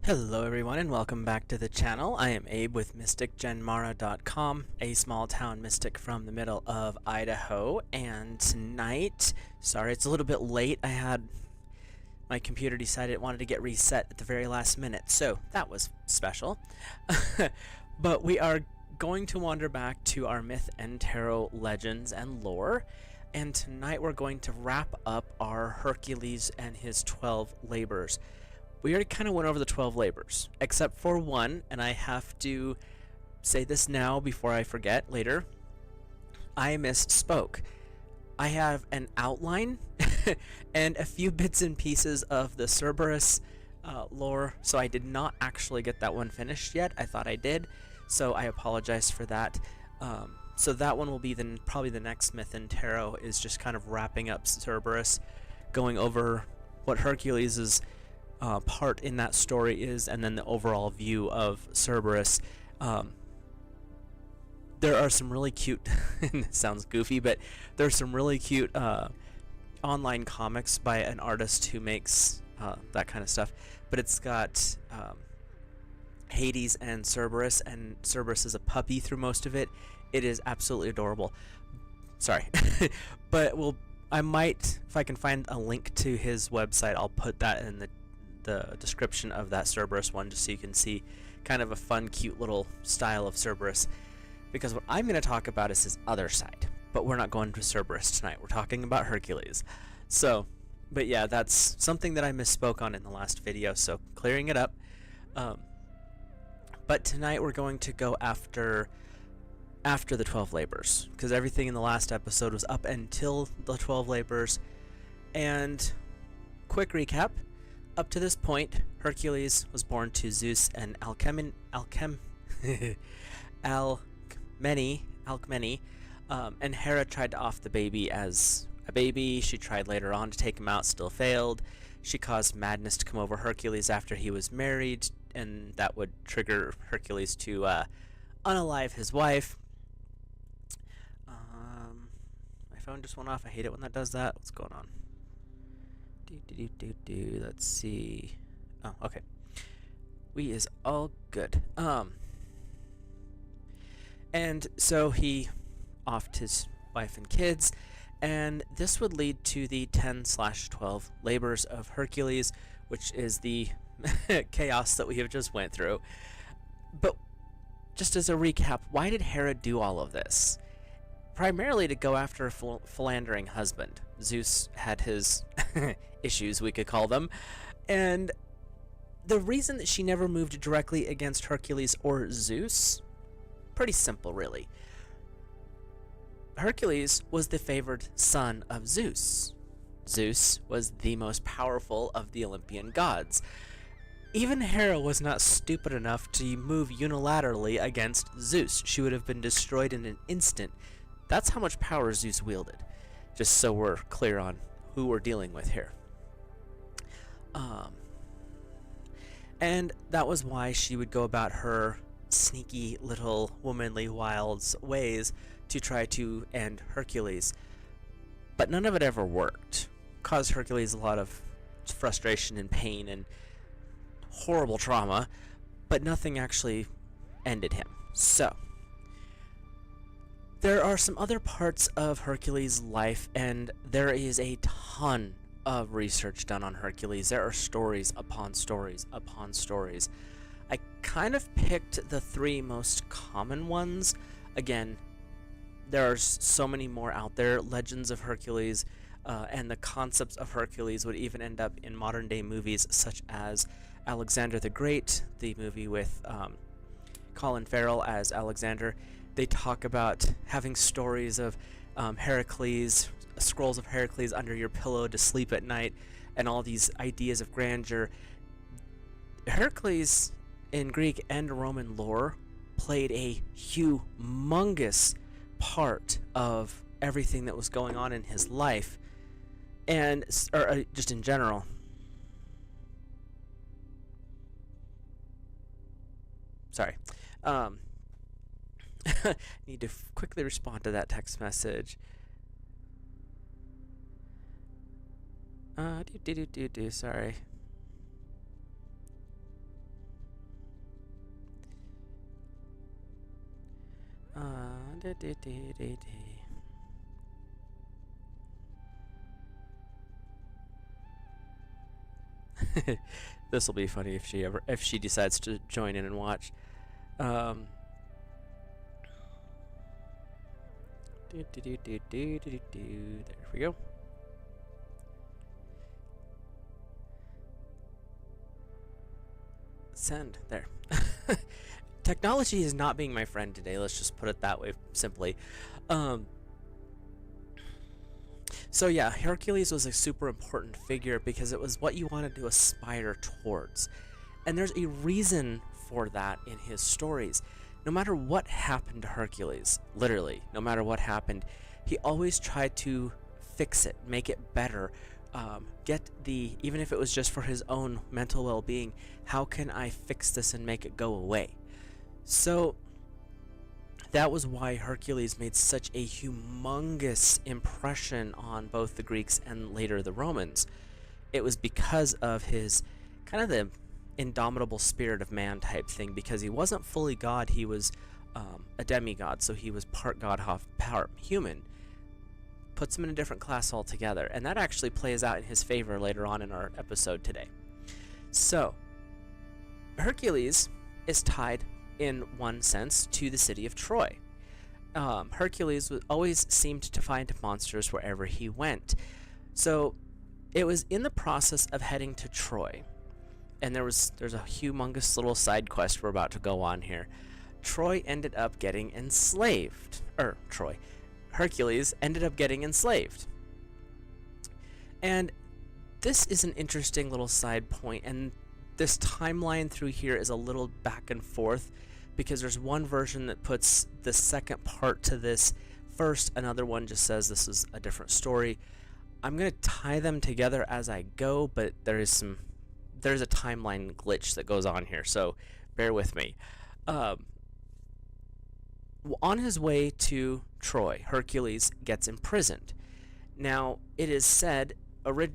Hello everyone and welcome back to the channel. I am Abe with MysticGenmara.com, a small town mystic from the middle of Idaho, and tonight, sorry it's a little bit late, my computer decided it wanted to get reset at the very last minute, so that was special. But we are going to wander back to our myth and tarot legends and lore, and tonight we're going to wrap up our Hercules and his 12 labors. We already kind of went over the 12 labors, except for one, and I have to say this now before I forget later. I misspoke. I have an outline and a few bits and pieces of the Cerberus lore, so I did not actually get that one finished yet. I thought I did, so I apologize for that. So that one will be probably the next myth in tarot, is just kind of wrapping up Cerberus, going over what Hercules is part in that story is, and then the overall view of Cerberus. There are some really cute and it sounds goofy, but there's some really cute online comics by an artist who makes that kind of stuff, but it's got Hades and Cerberus is a puppy through most of it. It is absolutely adorable. Sorry. But I might, if I can find a link to his website, I'll put that in the description of that Cerberus one, just so you can see kind of a fun, cute little style of Cerberus. Because what I'm going to talk about is his other side, but we're not going to Cerberus tonight. We're talking about Hercules. So, but yeah, that's something that I misspoke on in the last video, so clearing it up. But tonight we're going to go after the 12 labors, because everything in the last episode was up until the 12 labors. And quick recap. Up to this point, Hercules was born to Zeus and Alcmene, and Hera tried to off the baby as a baby. She tried later on to take him out, still failed. She caused madness to come over Hercules after he was married, and that would trigger Hercules to unalive his wife. My phone just went off. I hate it when that does that. What's going on? Let's see. Oh, okay. We is all good. And so he offed his wife and kids, and this would lead to the 10/12 labors of Hercules, which is the chaos that we have just went through. But just as a recap, why did Hera do all of this? Primarily to go after a philandering husband. Zeus had his issues, we could call them, and the reason that she never moved directly against Hercules or Zeus, pretty simple really. Hercules was the favored son of Zeus. Zeus was the most powerful of the Olympian gods. Even Hera was not stupid enough to move unilaterally against Zeus. She would have been destroyed in an instant. That's how much power Zeus wielded, just so we're clear on who we're dealing with here. And that was why she would go about her sneaky little womanly wilds ways to try to end Hercules. But none of it ever worked. Caused Hercules a lot of frustration and pain and horrible trauma, but nothing actually ended him. So there are some other parts of Hercules' life, and there is a ton of research done on Hercules. There are stories upon stories upon stories. I kind of picked the three most common ones. Again, there are so many more out there. Legends of Hercules and the concepts of Hercules would even end up in modern day movies such as Alexander the Great, the movie with Colin Farrell as Alexander. They talk about having stories of Heracles, scrolls of Heracles under your pillow to sleep at night, and all these ideas of grandeur. Heracles in Greek and Roman lore played a humongous part of everything that was going on in his life, and just in general. Sorry. Need to quickly respond to that text message. Sorry. Da, da, da, da, da. This will be funny if she decides to join in and watch. Do, do, do, do, do, do, do. There we go. Send. There. Technology is not being my friend today. Let's just put it that way simply. So yeah, Hercules was a super important figure because it was what you wanted to aspire towards. And there's a reason for that in his stories. No matter what happened to Hercules, literally, no matter what happened, he always tried to fix it, make it better, even if it was just for his own mental well-being, how can I fix this and make it go away? So that was why Hercules made such a humongous impression on both the Greeks and later the Romans. It was because of his kind of the indomitable spirit of man type thing, because he wasn't fully God, he was a demigod, so he was part god, part human. Puts him in a different class altogether, and that actually plays out in his favor later on in our episode today. So, Hercules is tied in one sense to the city of Troy. Hercules always seemed to find monsters wherever he went. So it was in the process of heading to Troy, and there's a humongous little side quest we're about to go on here. Hercules ended up getting enslaved. And this is an interesting little side point, and this timeline through here is a little back and forth because there's one version that puts the second part to this first, another one just says this is a different story. I'm going to tie them together as I go, but there's a timeline glitch that goes on here, so bear with me. On his way to Troy, Hercules gets imprisoned. Now, it is said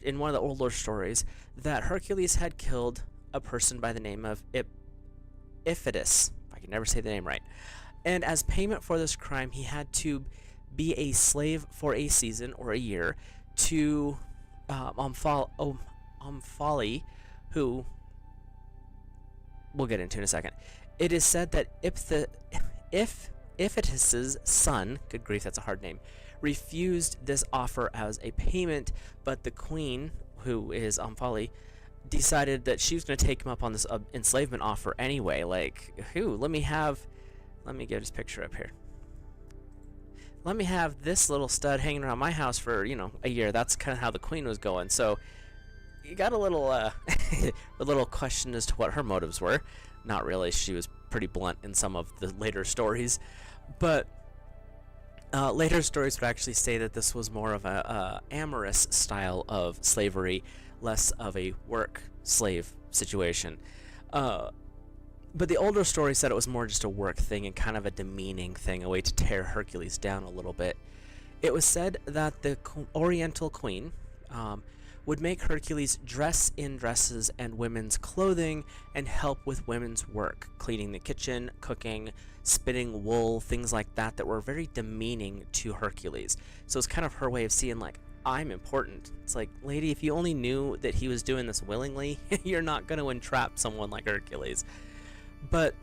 in one of the older stories that Hercules had killed a person by the name of Iphitus. I can never say the name right. And as payment for this crime, he had to be a slave for a season or a year to Omphale, who we'll get into in a second. It is said that Iphitus's son, good grief, that's a hard name, refused this offer as a payment, but the queen, who is Omphale, decided that she was going to take him up on this enslavement offer anyway. Like, let me get his picture up here. Let me have this little stud hanging around my house for, a year. That's kind of how the queen was going. So you got a little a little question as to what her motives were. Not really. She was pretty blunt in some of the later stories. But later stories would actually say that this was more of a amorous style of slavery, less of a work slave situation. But the older story said it was more just a work thing and kind of a demeaning thing, a way to tear Hercules down a little bit. It was said that the Oriental queen would make Hercules dress in dresses and women's clothing and help with women's work, cleaning the kitchen, cooking, spinning wool, things like that were very demeaning to Hercules. So it's kind of her way of seeing, like, I'm important. It's like, lady, if you only knew that he was doing this willingly, you're not going to entrap someone like Hercules. But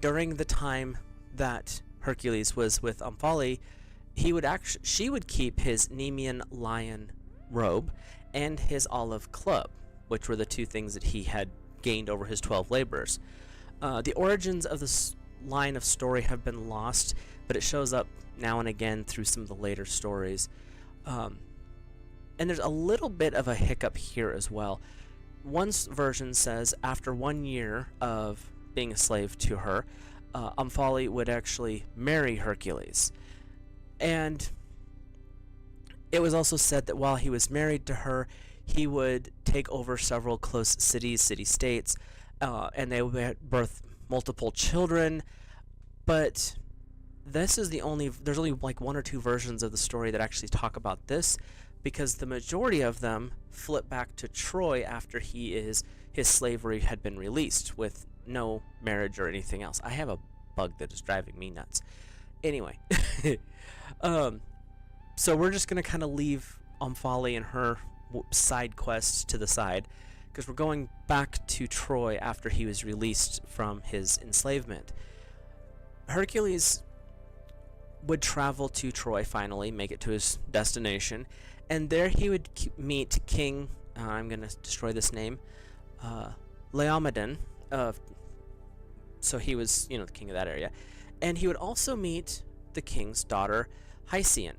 during the time that Hercules was with Omphale, she would keep his Nemean lion robe and his olive club, which were the two things that he had gained over his 12 laborers. The origins of this line of story have been lost, but it shows up now and again through some of the later stories. And there's a little bit of a hiccup here as well. One version says after 1 year of being a slave to her, Omphale would actually marry Hercules. And it was also said that while he was married to her, he would take over several close city-states, and they would birth multiple children. But there's only like one or two versions of the story that actually talk about this, because the majority of them flip back to Troy after his slavery had been released with no marriage or anything else. I have a bug that is driving me nuts. Anyway, so we're just gonna kind of leave Omphale and her side quests to the side, because we're going back to Troy after he was released from his enslavement. Hercules would travel to Troy finally, make it to his destination, and there he would meet King, I'm going to destroy this name, Laomedon, so he was, the king of that area, and he would also meet the king's daughter, Hyceon.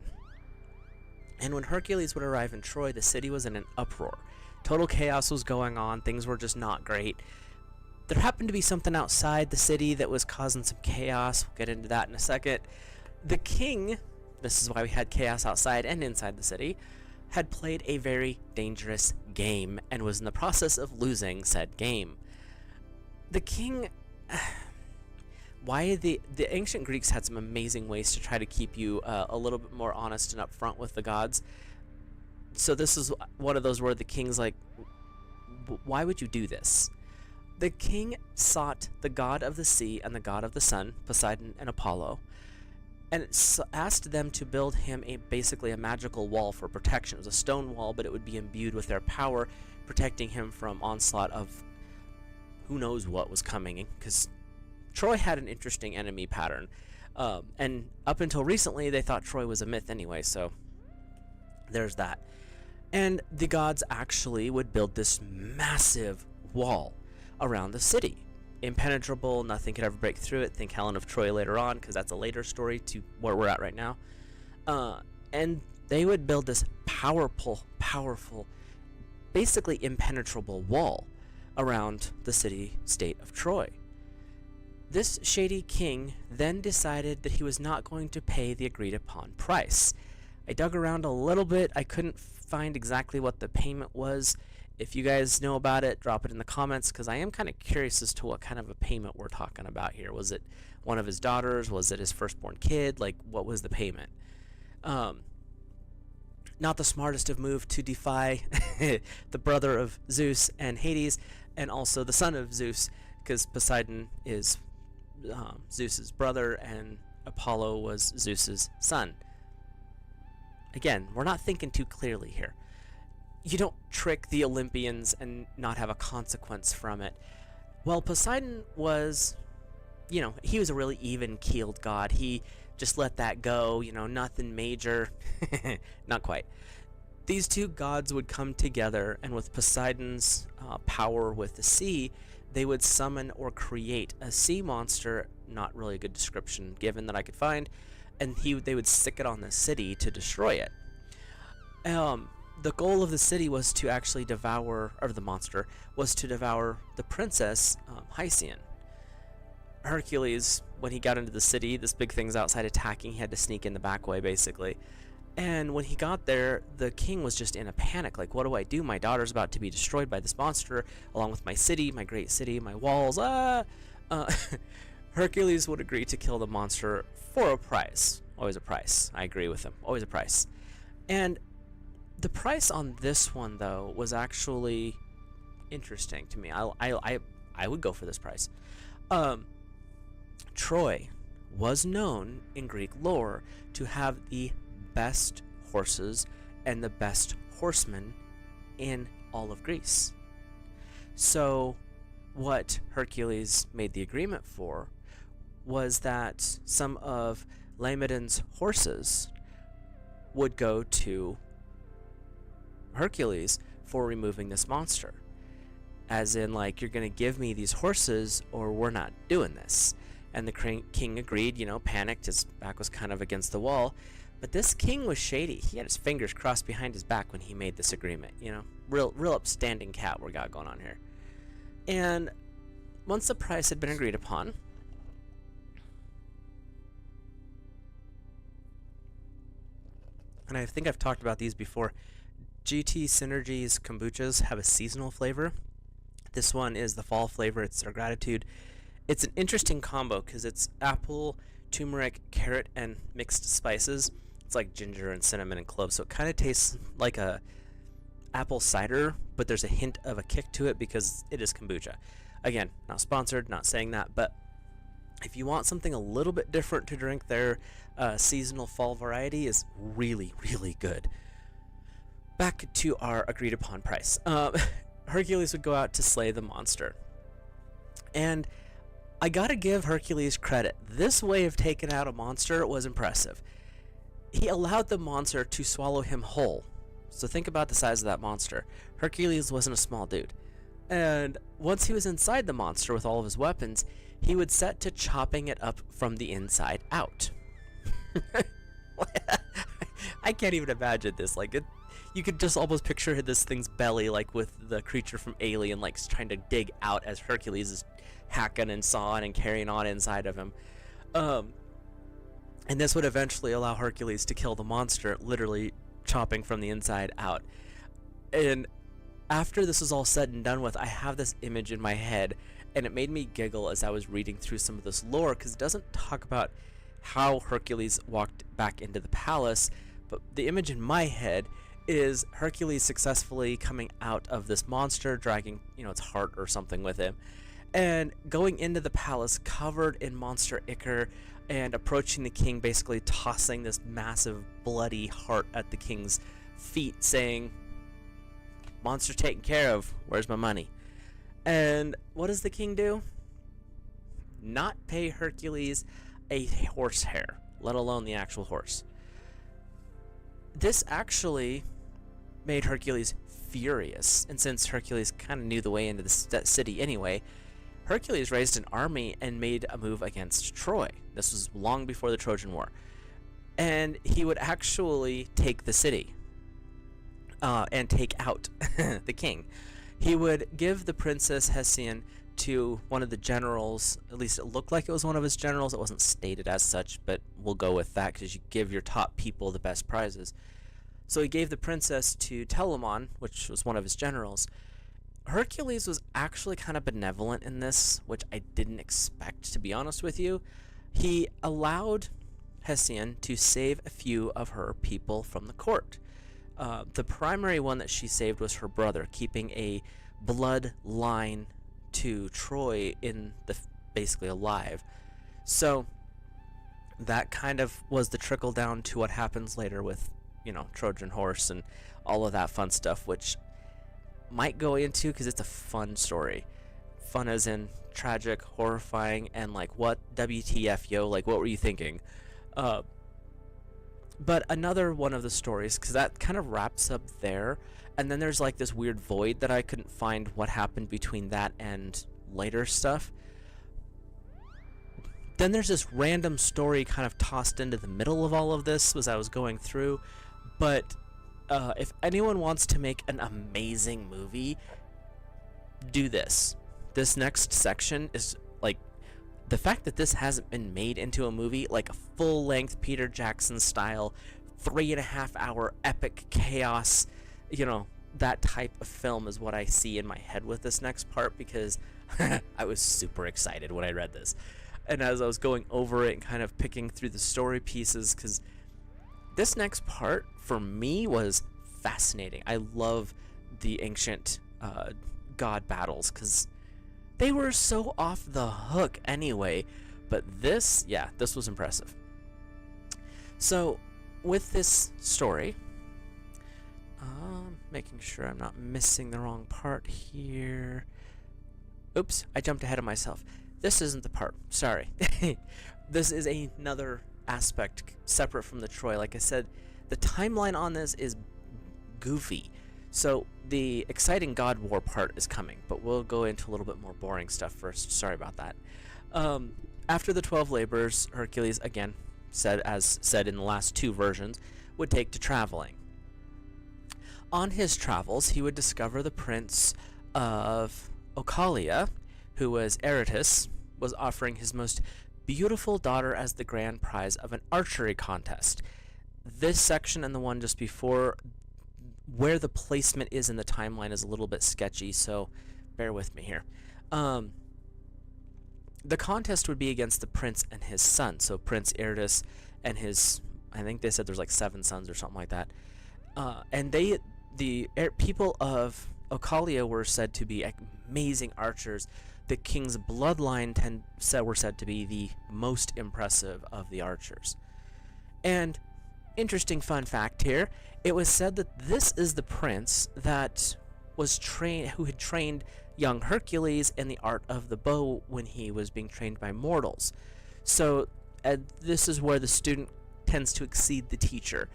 And when Hercules would arrive in Troy, the city was in an uproar. Total chaos was going on, things were just not great. There happened to be something outside the city that was causing some chaos. We'll get into that in a second. The king, this is why we had chaos outside and inside the city, had played a very dangerous game and was in the process of losing said game. The king... the ancient Greeks had some amazing ways to try to keep you a little bit more honest and upfront with the gods. So this is one of those where the king's like, why would you do this? The king sought the god of the sea and the god of the sun, Poseidon and Apollo, and asked them to build him basically a magical wall for protection. It was a stone wall, but it would be imbued with their power, protecting him from onslaught of who knows what was coming, because Troy had an interesting enemy pattern, and up until recently they thought Troy was a myth anyway, so there's that. And the gods actually would build this massive wall around the city. Impenetrable, nothing could ever break through it. Think Helen of Troy later on, because that's a later story to where we're at right now. And they would build this powerful, basically impenetrable wall around the city-state of Troy. This shady king then decided that he was not going to pay the agreed-upon price. I dug around a little bit. I couldn't find exactly what the payment was. If you guys know about it, drop it in the comments, because I am kind of curious as to what kind of a payment we're talking about here. Was it one of his daughters? Was it his firstborn kid? Like, what was the payment? Not the smartest of move to defy the brother of Zeus and Hades, and also the son of Zeus, because Poseidon is Zeus's brother and Apollo was Zeus's son. Again, we're not thinking too clearly here. You don't trick the Olympians and not have a consequence from it. Well, Poseidon was, he was a really even-keeled god. He just let that go, nothing major. Not quite. These two gods would come together, and with Poseidon's power with the sea, they would summon or create a sea monster, not really a good description given that I could find, and they would stick it on the city to destroy it. The goal of the city was to actually devour, or the monster, was to devour the princess, Hyceon. Hercules, when he got into the city, this big thing's outside attacking, he had to sneak in the back way, basically. And when he got there, the king was just in a panic, like, what do I do? My daughter's about to be destroyed by this monster, along with my city, my great city, my walls, Hercules would agree to kill the monster for a price. Always a price. I agree with him. Always a price. And the price on this one, though, was actually interesting to me. I would go for this price. Troy was known in Greek lore to have the best horses and the best horsemen in all of Greece. So what Hercules made the agreement for was that some of Laomedon's horses would go to Hercules for removing this monster. As in, like, you're going to give me these horses or we're not doing this. And the king agreed, panicked, his back was kind of against the wall. But this king was shady. He had his fingers crossed behind his back when he made this agreement, Real upstanding cat we got going on here. And once the price had been agreed upon, and I think I've talked about these before, GT Synergy's kombuchas have a seasonal flavor. This one is the fall flavor. It's their gratitude. It's an interesting combo because it's apple, turmeric, carrot, and mixed spices. It's like ginger and cinnamon and cloves, so it kind of tastes like a apple cider, but there's a hint of a kick to it because it is kombucha. Again, not sponsored, not saying that, but If you want something a little bit different to drink, their seasonal fall variety is really, really good. Back to our agreed upon price. Hercules would go out to slay the monster. And I gotta give Hercules credit. This way of taking out a monster was impressive. He allowed the monster to swallow him whole. So think about the size of that monster. Hercules wasn't a small dude. And once he was inside the monster with all of his weapons, he would set to chopping it up from the inside out. I can't even imagine this. Like, you could just almost picture this thing's belly, like with the creature from Alien, like trying to dig out as Hercules is hacking and sawing and carrying on inside of him. And this would eventually allow Hercules to kill the monster, literally chopping from the inside out. And after this is all said and done with, I have this image in my head, and it made me giggle as I was reading through some of this lore, because it doesn't talk about how Hercules walked back into the palace, but the image in my head is Hercules successfully coming out of this monster, dragging, its heart or something with him, and going into the palace covered in monster ichor, and approaching the king, basically tossing this massive bloody heart at the king's feet, saying, "Monster taken care of, where's my money?" And what does the king do? Not pay Hercules a horsehair, let alone the actual horse. This actually made Hercules furious, and since Hercules kind of knew the way into the city anyway, Hercules raised an army and made a move against Troy. This was long before the Trojan War. And he would actually take the city and take out the king. He would give the princess Hesione to one of the generals. At least it looked like it was one of his generals. It wasn't stated as such, but we'll go with that because you give your top people the best prizes. So he gave the princess to Telamon, which was one of his generals. Hercules was actually kind of benevolent in this, which I didn't expect, to be honest with you. He allowed Hesione to save a few of her people from the court. The primary one that she saved was her brother, keeping a bloodline to Troy basically alive. So that kind of was the trickle down to what happens later with, Trojan horse and all of that fun stuff, which might go into because it's a fun story. Fun as in tragic, horrifying, and like, what WTF, yo, like, what were you thinking? But another one of the stories, because that kind of wraps up there, and then there's like this weird void that I couldn't find what happened between that and later stuff. Then there's this random story kind of tossed into the middle of all of this as I was going through, but if anyone wants to make an amazing movie, do this. This next section is like, the fact that this hasn't been made into a movie, like a full-length Peter Jackson style 3.5-hour epic chaos, that type of film is what I see in my head with this next part, because I was super excited when I read this. And as I was going over it and kind of picking through the story pieces, because this next part for me was fascinating. I love the ancient god battles because they were so off the hook anyway, but this was impressive. So with this story, making sure I'm not missing the wrong part here. Oops, I jumped ahead of myself. This isn't the part, sorry. This is another aspect separate from the Troy. Like I said, the timeline on this is goofy. So the exciting God War part is coming, but we'll go into a little bit more boring stuff first. Sorry about that. After the 12 labors, Hercules, again, as said in the last two versions, would take to traveling. On his travels, he would discover the prince of Oechalia, who was Aratus, was offering his most beautiful daughter as the grand prize of an archery contest. This section and the one just before, where the placement is in the timeline, is a little bit sketchy, so bear with me here. The contest would be against the prince and his son, so Prince Aratus and his, I think they said there's like 7 sons or something like that. And the people of Oechalia were said to be amazing archers, the king's bloodline were said to be the most impressive of the archers. And interesting fun fact here, it was said that this is the prince that who had trained young Hercules in the art of the bow when he was being trained by mortals. So this is where the student tends to exceed the teacher,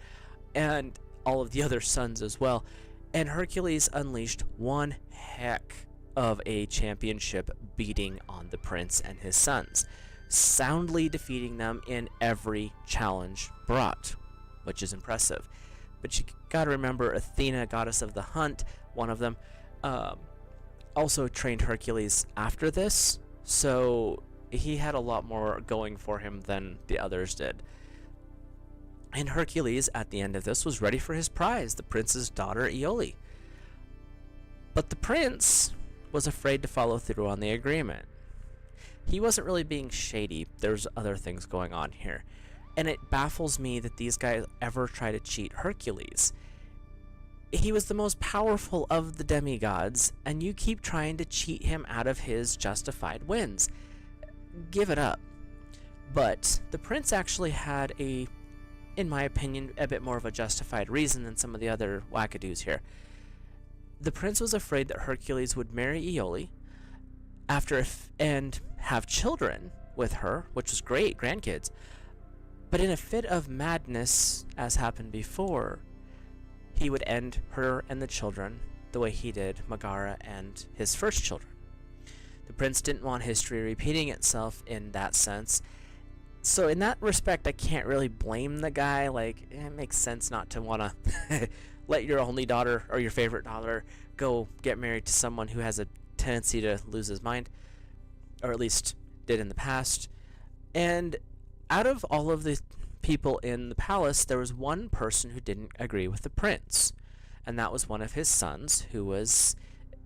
and all of the other sons as well. And Hercules unleashed one heck of a championship beating on the prince and his sons, soundly defeating them in every challenge brought, which is impressive. But you gotta remember, Athena, goddess of the hunt, one of them, also trained Hercules after this, so he had a lot more going for him than the others did. And Hercules, at the end of this, was ready for his prize, the prince's daughter Iole. But the prince was afraid to follow through on the agreement. He wasn't really being shady. There's other things going on here. And it baffles me that these guys ever try to cheat Hercules. He was the most powerful of the demigods, and you keep trying to cheat him out of his justified wins. Give it up. But the prince actually had in my opinion, a bit more of a justified reason than some of the other wackadoos here. The prince was afraid that Hercules would marry Iole and have children with her, which was great, grandkids. But in a fit of madness, as happened before, he would end her and the children the way he did Megara and his first children. The prince didn't want history repeating itself in that sense. So in that respect, I can't really blame the guy. Like, it makes sense not to want to let your only daughter or your favorite daughter go get married to someone who has a tendency to lose his mind, or at least did in the past. And out of all of the people in the palace, there was one person who didn't agree with the prince, and that was one of his sons, who was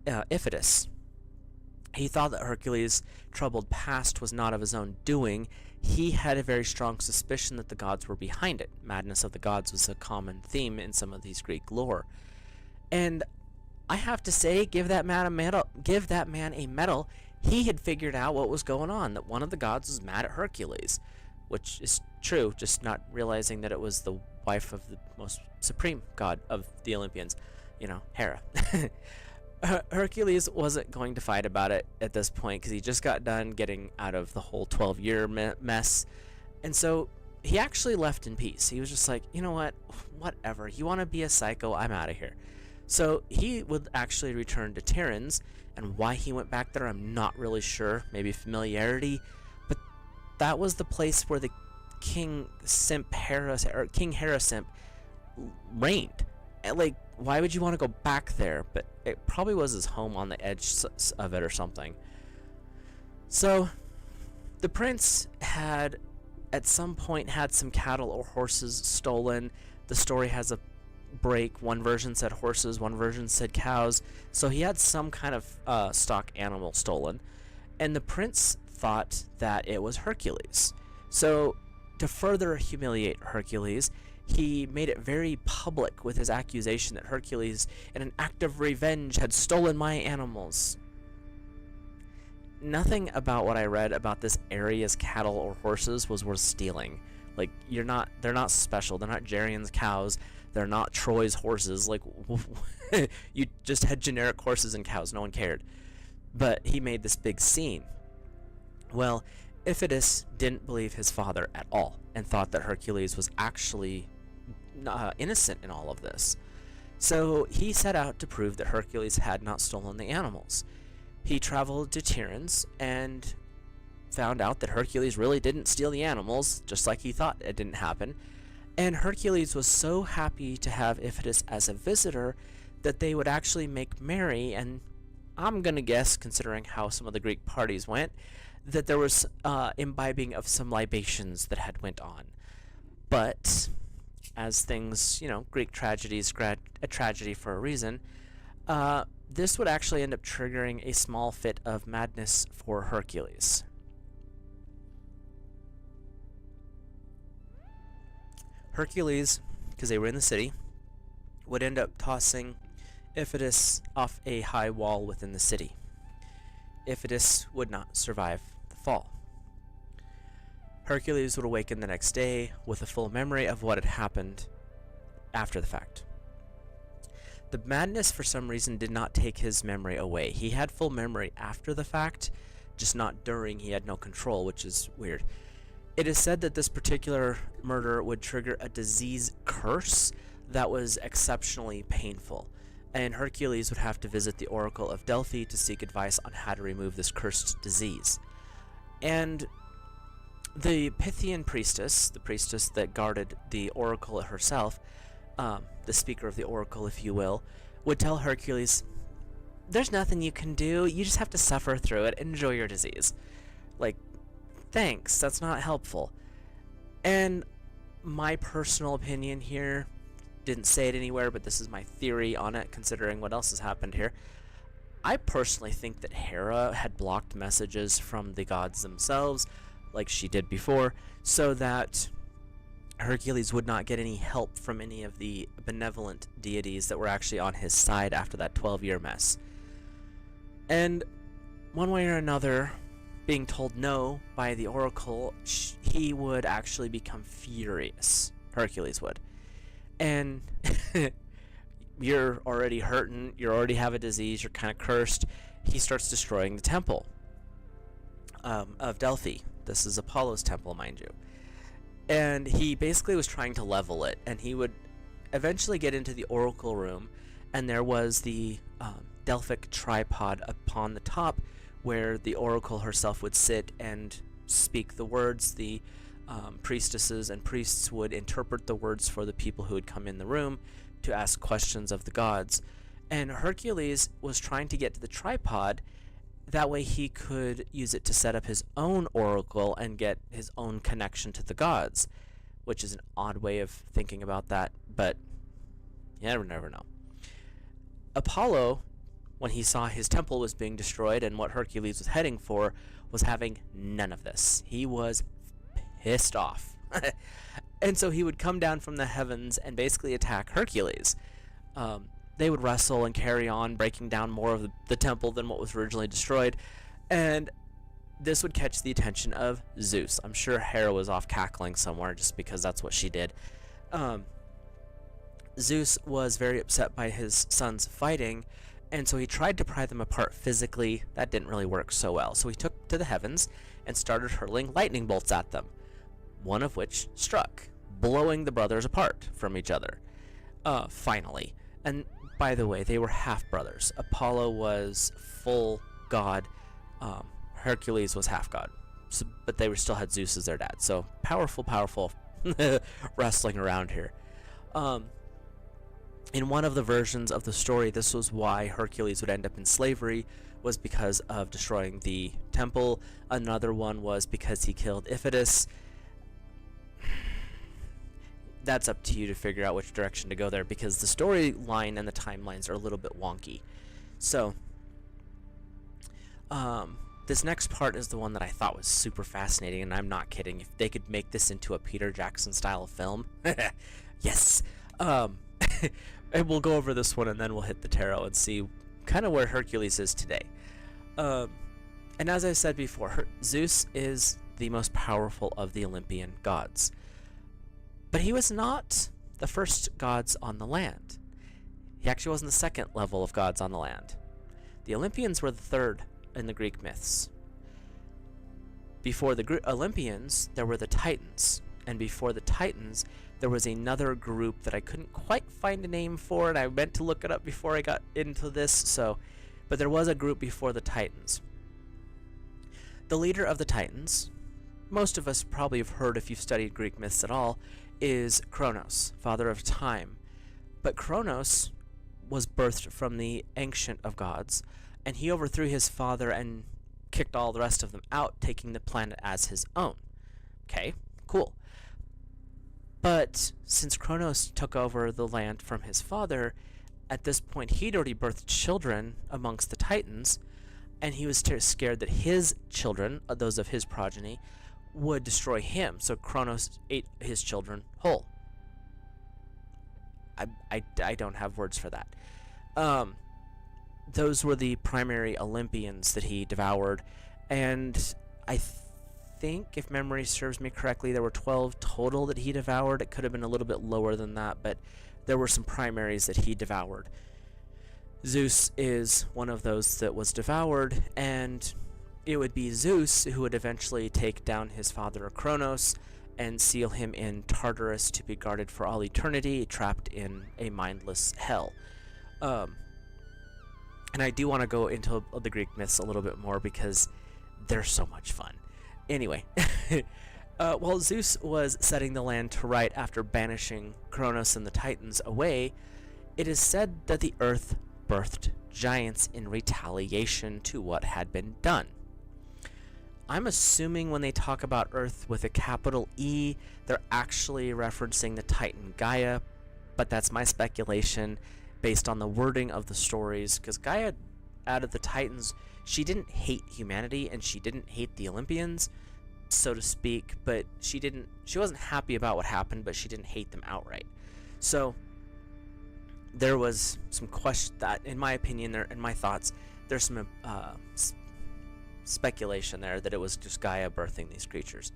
Iphitus. He thought that Hercules' troubled past was not of his own doing. He had a very strong suspicion that the gods were behind it. Madness of the gods was a common theme in some of these Greek lore. And I have to say, give that man a medal. He had figured out what was going on, that one of the gods was mad at Hercules, which is true, just not realizing that it was the wife of the most supreme god of the Olympians, Hera. Hercules wasn't going to fight about it at this point because he just got done getting out of the whole 12-year mess. And so he actually left in peace. He was just like, you know what? Whatever. You want to be a psycho? I'm out of here. So he would actually return to Tiryns, and why he went back there, I'm not really sure. Maybe familiarity. But that was the place where the King Herasimp reigned. And, like, why would you want to go back there? But it probably was his home on the edge of it or something. So the prince had at some point had some cattle or horses stolen. The story has a break. One version said horses, one version said cows. So he had some kind of stock animal stolen. And the prince thought that it was Hercules. So to further humiliate Hercules, he made it very public with his accusation that Hercules, in an act of revenge, had stolen my animals. Nothing about what I read about this area's cattle or horses was worth stealing. Like, they're not special. They're not Gerion's cows. They're not Troy's horses. Like, you just had generic horses and cows. No one cared. But he made this big scene. Well, Iphitus didn't believe his father at all and thought that Hercules was actually innocent in all of this. So he set out to prove that Hercules had not stolen the animals. He traveled to Tiryns and found out that Hercules really didn't steal the animals, just like he thought it didn't happen. And Hercules was so happy to have Iphitus as a visitor that they would actually make merry, and I'm gonna guess, considering how some of the Greek parties went, that there was imbibing of some libations that had went on. But as things, Greek tragedies, a tragedy for a reason, this would actually end up triggering a small fit of madness for Hercules. Hercules, because they were in the city, would end up tossing Iphitus off a high wall within the city. Iphitus would not survive the fall. Hercules would awaken the next day with a full memory of what had happened after the fact. The madness, for some reason, did not take his memory away. He had full memory after the fact, just not during. He had no control, which is weird. It is said that this particular murder would trigger a disease curse that was exceptionally painful, and Hercules would have to visit the Oracle of Delphi to seek advice on how to remove this cursed disease. And the Pythian priestess, the priestess that guarded the oracle herself, the speaker of the oracle, if you will, would tell Hercules, there's nothing you can do, you just have to suffer through it, enjoy your disease. Like, thanks, that's not helpful. And my personal opinion here, didn't say it anywhere, but this is my theory on it, considering what else has happened here. I personally think that Hera had blocked messages from the gods themselves, like she did before, so that Hercules would not get any help from any of the benevolent deities that were actually on his side after that 12-year mess. And one way or another, being told no by the oracle, he would actually become furious. Hercules would. And you're already hurting, you already have a disease, you're kind of cursed. He starts destroying the temple of Delphi. This is Apollo's temple, mind you. And he basically was trying to level it, and he would eventually get into the oracle room, and there was the Delphic tripod upon the top where the oracle herself would sit and speak the words. The priestesses and priests would interpret the words for the people who would come in the room to ask questions of the gods. And Hercules was trying to get to the tripod, that way he could use it to set up his own oracle and get his own connection to the gods, which is an odd way of thinking about that, but you never know. Apollo, when he saw his temple was being destroyed and what Hercules was heading for, was having none of this. He was pissed off. And so he would come down from the heavens and basically attack Hercules. They would wrestle and carry on, breaking down more of the temple than what was originally destroyed, and this would catch the attention of Zeus. I'm sure Hera was off cackling somewhere just because that's what she did. Zeus was very upset by his sons fighting, and so he tried to pry them apart physically. That didn't really work so well. So he took to the heavens and started hurling lightning bolts at them, one of which struck, blowing the brothers apart from each other. Finally. And by the way, they were half-brothers. Apollo was full god. Hercules was half-god. So, but they still had Zeus as their dad. So powerful wrestling around here. In one of the versions of the story, this was why Hercules would end up in slavery, was because of destroying the temple. Another one was because he killed Iphitus. That's up to you to figure out which direction to go there, because the storyline and the timelines are a little bit wonky. So, this next part is the one that I thought was super fascinating, and I'm not kidding. If they could make this into a Peter Jackson style film, yes. And we'll go over this one, and then we'll hit the tarot and see kind of where Hercules is today. And as I said before, Zeus is the most powerful of the Olympian gods. But he was not the first gods on the land. He actually wasn't the second level of gods on the land. The Olympians were the third in the Greek myths. Before the Olympians, there were the Titans. And before the Titans, there was another group that I couldn't quite find a name for, and I meant to look it up before I got into this, but there was a group before the Titans. The leader of the Titans, most of us probably have heard if you've studied Greek myths at all, is Kronos, father of time. But Kronos was birthed from the ancient of gods, and he overthrew his father and kicked all the rest of them out, taking the planet as his own. Okay, cool. But since Kronos took over the land from his father, at this point he'd already birthed children amongst the Titans, and he was scared that his children, those of his progeny, would destroy him, so Kronos ate his children whole. I don't have words for that. those were the primary Olympians that he devoured, and I think, if memory serves me correctly, there were 12 total that he devoured. It could have been a little bit lower than that, but there were some primaries that he devoured. Zeus is one of those that was devoured, and it would be Zeus who would eventually take down his father Kronos and seal him in Tartarus to be guarded for all eternity, trapped in a mindless hell. And I do want to go into the Greek myths a little bit more because they're so much fun. Anyway, while Zeus was setting the land to right after banishing Kronos and the Titans away, it is said that the earth birthed giants in retaliation to what had been done. I'm assuming when they talk about Earth with a capital E, they're actually referencing the Titan Gaia, but that's my speculation based on the wording of the stories, because Gaia, out of the Titans, she didn't hate humanity and she didn't hate the Olympians, so to speak, but she wasn't happy about what happened, but she didn't hate them outright. So there was some question that, in my opinion, in my thoughts, there's some speculation there that it was just Gaia birthing these creatures.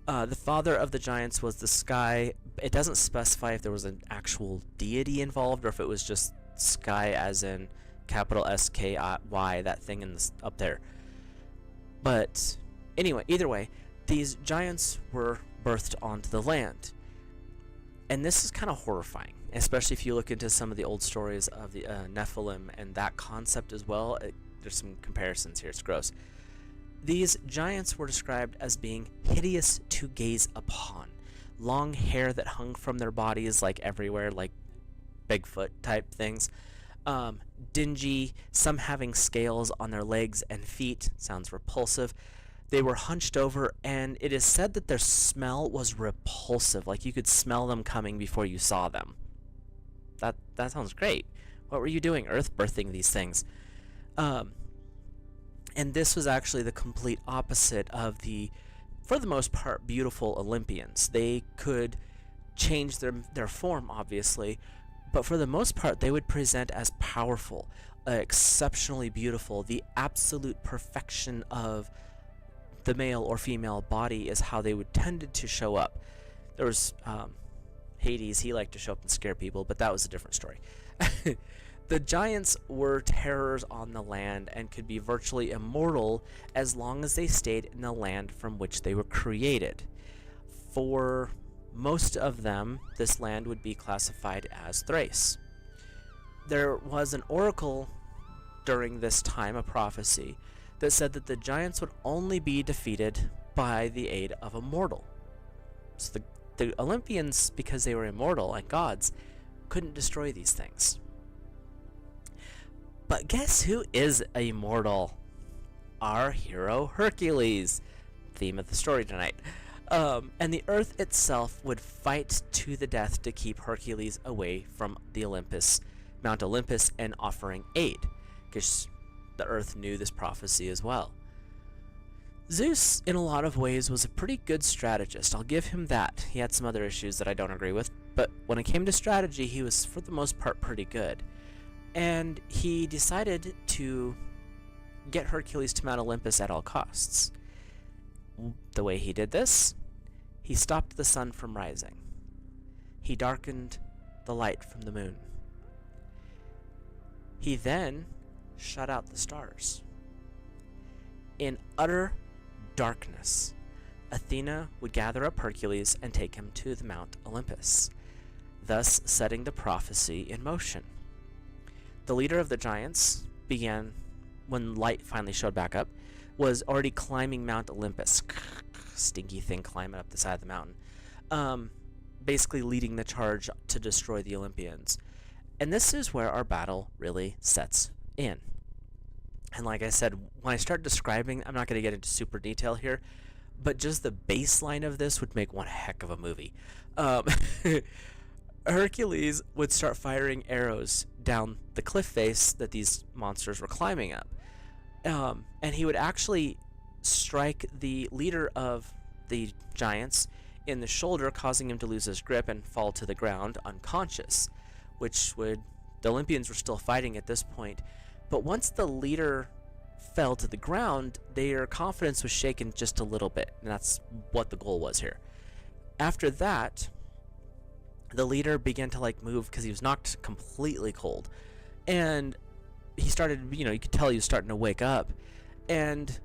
The father of the giants was the sky. It doesn't specify if there was an actual deity involved or if it was just sky as in capital S-K-Y, that thing up there. But anyway, either way, these giants were birthed onto the land. And this is kind of horrifying, especially if you look into some of the old stories of the Nephilim and that concept as well. There's some comparisons here. It's gross. These giants were described as being hideous to gaze upon. Long hair that hung from their bodies like everywhere, like Bigfoot type things. Dingy, some having scales on their legs and feet. Sounds repulsive. They were hunched over, and it is said that their smell was repulsive. Like you could smell them coming before you saw them. That sounds great. What were you doing, Earth, birthing these things? And this was actually the complete opposite of the, for the most part, beautiful Olympians. They could change their form, obviously, but for the most part, they would present as powerful, exceptionally beautiful. The absolute perfection of the male or female body is how they would tended to show up. There was Hades. He liked to show up and scare people, but that was a different story. The giants were terrors on the land and could be virtually immortal as long as they stayed in the land from which they were created. For most of them, this land would be classified as Thrace. There was an oracle during this time, a prophecy, that said that the giants would only be defeated by the aid of a mortal. So the Olympians, because they were immortal and gods, couldn't destroy these things. But guess who is immortal? Our hero Hercules. Theme of the story tonight. And the earth itself would fight to the death to keep Hercules away from the Mount Olympus, and offering aid, because the earth knew this prophecy as well. Zeus, in a lot of ways, was a pretty good strategist. I'll give him that. He had some other issues that I don't agree with, but when it came to strategy, he was, for the most part, pretty good. And he decided to get Hercules to Mount Olympus at all costs. The way he did this, he stopped the sun from rising. He darkened the light from the moon. He then shut out the stars. In utter darkness, Athena would gather up Hercules and take him to the Mount Olympus, thus setting the prophecy in motion. The leader of the giants began, when light finally showed back up, was already climbing Mount Olympus. Stinky thing climbing up the side of the mountain. Basically leading the charge to destroy the Olympians. And this is where our battle really sets in. And like I said, when I start describing, I'm not going to get into super detail here, but just the baseline of this would make one heck of a movie. Hercules would start firing arrows down the cliff face that these monsters were climbing up. And he would actually strike the leader of the giants in the shoulder, causing him to lose his grip and fall to the ground unconscious, the Olympians were still fighting at this point. But once the leader fell to the ground, their confidence was shaken just a little bit, and that's what the goal was here. After that, the leader began to like move because he was knocked completely cold, and he started, you could tell he was starting to wake up. And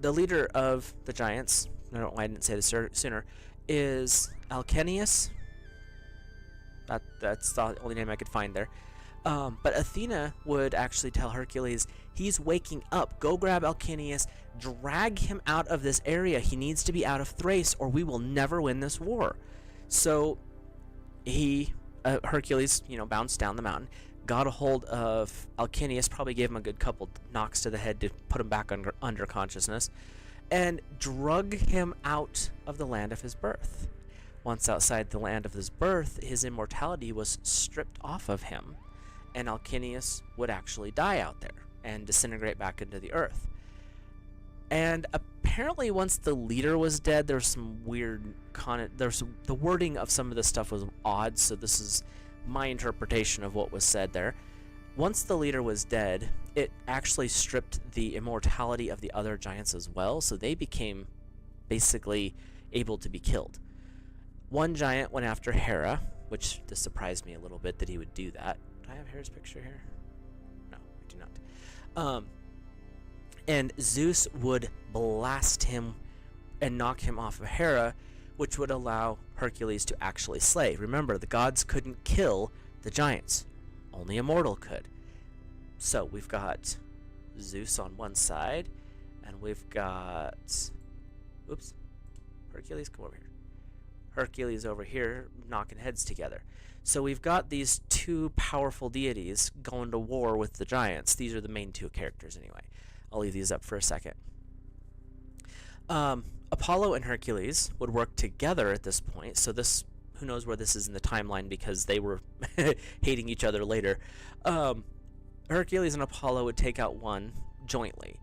the leader of the giants, I don't know why I didn't say this sooner, is Alcenius. That's the only name I could find there. But Athena would actually tell Hercules, he's waking up. Go grab Alcenius, drag him out of this area. He needs to be out of Thrace, or we will never win this war. So Hercules, bounced down the mountain, got a hold of Alcenius, probably gave him a good couple knocks to the head to put him back under consciousness, and drug him out of the land of his birth. Once outside the land of his birth, his immortality was stripped off of him, and Alcenius would actually die out there and disintegrate back into the earth. And apparently once the leader was dead, there's some weird the wording of some of this stuff was odd, so this is my interpretation of what was said there. Once the leader was dead, it actually stripped the immortality of the other giants as well, so they became basically able to be killed. One giant went after Hera, which this surprised me a little bit that he would do that. Do I have Hera's picture here? No, I do not. And Zeus would blast him and knock him off of Hera, which would allow Hercules to actually slay. Remember, the gods couldn't kill the giants. Only a mortal could. So we've got Zeus on one side, and we've got... Oops. Hercules, come over here. Hercules over here knocking heads together. So we've got these two powerful deities going to war with the giants. These are the main two characters anyway. I'll leave these up for a second. Apollo and Hercules would work together at this point. So this, who knows where this is in the timeline, because they were hating each other later. Hercules and Apollo would take out one jointly.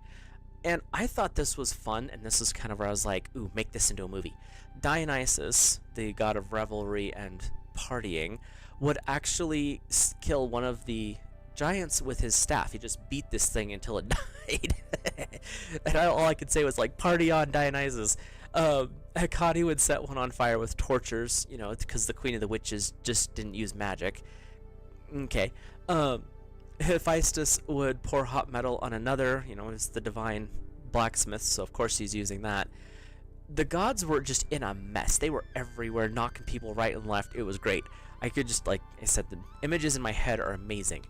And I thought this was fun, and this is kind of where I was like, ooh, make this into a movie. Dionysus, the god of revelry and partying, would actually kill one of the giants with his staff. He just beat this thing until it died. And all I could say was like, party on, Dionysus. Hecate would set one on fire with tortures, because the queen of the witches just didn't use magic. Okay. Hephaestus would pour hot metal on another, it's the divine blacksmith, so of course he's using that. The gods were just in a mess. They were everywhere, knocking people right and left. It was great. I could just, like I said, the images in my head are amazing.